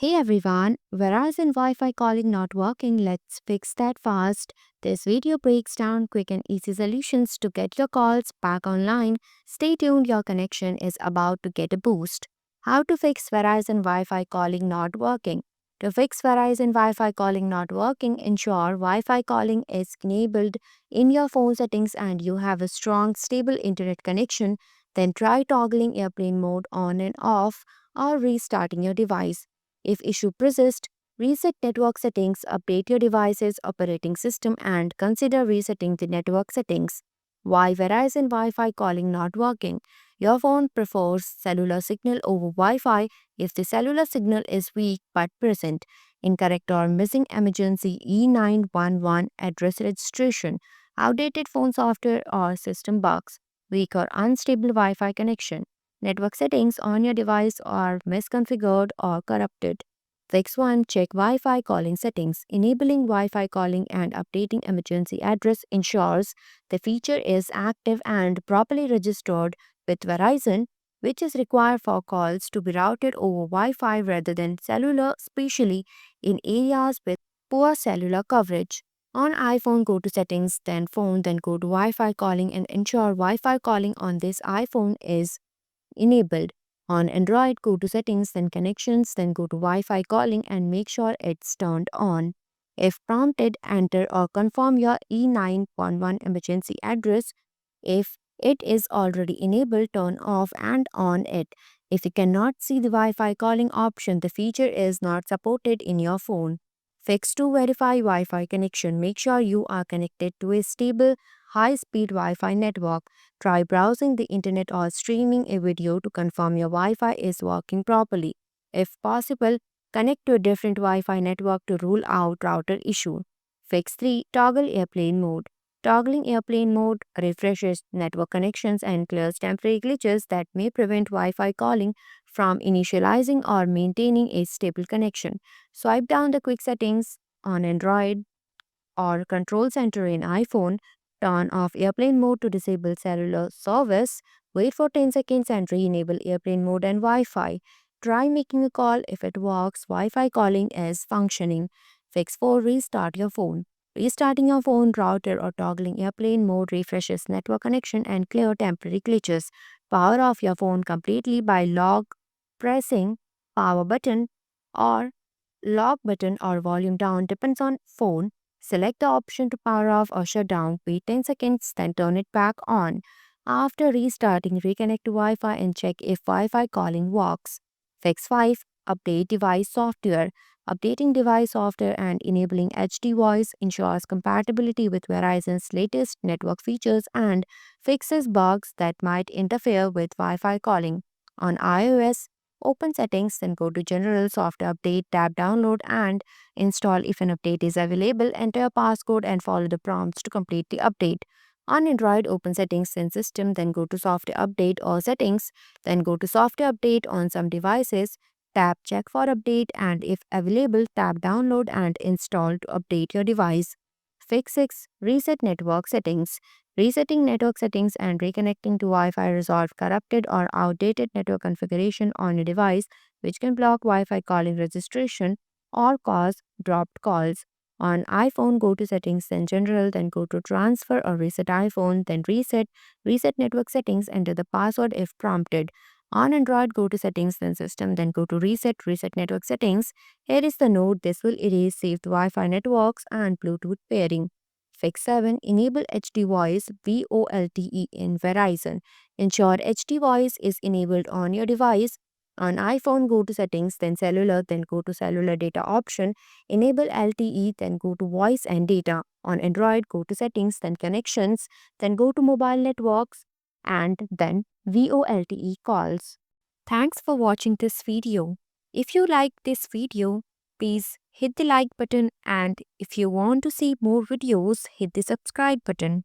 Hey everyone, Verizon Wi-Fi calling not working. Let's fix that fast. This video breaks down quick and easy solutions to get your calls back online. Stay tuned, your connection is about to get a boost. How to fix Verizon Wi-Fi calling not working? To fix Verizon Wi-Fi calling not working, ensure Wi-Fi calling is enabled in your phone settings and you have a strong, stable internet connection. Then try toggling airplane mode on and off or restarting your device. If issue persists, reset network settings, update your device's operating system and consider resetting the network settings. Why Verizon Wi-Fi calling not working? Your phone prefers cellular signal over Wi-Fi if the cellular signal is weak but present. Incorrect or missing emergency E911 address registration, outdated phone software or system bugs, weak or unstable Wi-Fi connection. Network settings on your device are misconfigured or corrupted. Fix 1. Check Wi Fi calling settings. Enabling Wi Fi calling and updating emergency address ensures the feature is active and properly registered with Verizon, which is required for calls to be routed over Wi Fi rather than cellular, especially in areas with poor cellular coverage. On iPhone, go to Settings, then Phone, then go to Wi Fi calling and ensure Wi Fi calling on this iPhone is enabled. On Android, go to Settings, then Connections, then go to Wi Fi calling and make sure it's turned on. If prompted, enter or confirm your E911 emergency address. If it is already enabled, turn off and on it. If you cannot see the Wi Fi calling option, the feature is not supported in your phone. Fix to verify Wi Fi connection. Make sure you are connected to a stable, high speed Wi Fi network. Try browsing the internet or streaming a video to confirm your Wi Fi is working properly. If possible, connect to a different Wi Fi network to rule out router issue. Fix 3. Toggle airplane mode. Toggling airplane mode refreshes network connections and clears temporary glitches that may prevent Wi Fi calling from initializing or maintaining a stable connection. Swipe down the quick settings on Android or Control Center in iPhone, turn off airplane mode to disable cellular service, wait for 10 seconds and re-enable airplane mode and Wi-Fi. Try making a call if it works, Wi-Fi calling is functioning. Fix 4. Restart your phone. Restarting your phone, router or toggling airplane mode refreshes network connection and clear temporary glitches. Power off your phone completely by pressing power button or lock button or volume down depends on phone. Select the option to power off or shut down. Wait 10 seconds, then turn it back on. After restarting, reconnect to Wi Fi and check if Wi Fi calling works. Fix 5. Update device software. Updating device software and enabling HD voice ensures compatibility with Verizon's latest network features and fixes bugs that might interfere with Wi Fi calling. On iOS, open settings, then go to General Software Update, tap Download and install if an update is available. Enter a passcode and follow the prompts to complete the update. On Android, open Settings and System, then go to Software Update or Settings, then go to Software Update on some devices. Tap Check for Update and if available, tap Download and Install to update your device. Fix 6. Reset network settings. Resetting network settings and reconnecting to Wi Fi resolve corrupted or outdated network configuration on your device, which can block Wi Fi calling registration or cause dropped calls. On iPhone, go to Settings, then General, then go to Transfer or Reset iPhone, then Reset. Reset network settings, enter the password if prompted. On Android, go to Settings, then System, then go to Reset network settings. Here is the note: this will erase saved Wi Fi networks and Bluetooth pairing. Fix 7. Enable HD Voice VoLTE in Verizon. Ensure HD Voice is enabled on your device. On iPhone, go to Settings, then Cellular, then go to Cellular Data option. Enable LTE, then go to Voice and Data. On Android, go to Settings, then Connections, then go to Mobile Networks, and then VoLTE calls. Thanks for watching this video. If you like this video, please hit the like button, and if you want to see more videos, hit the subscribe button.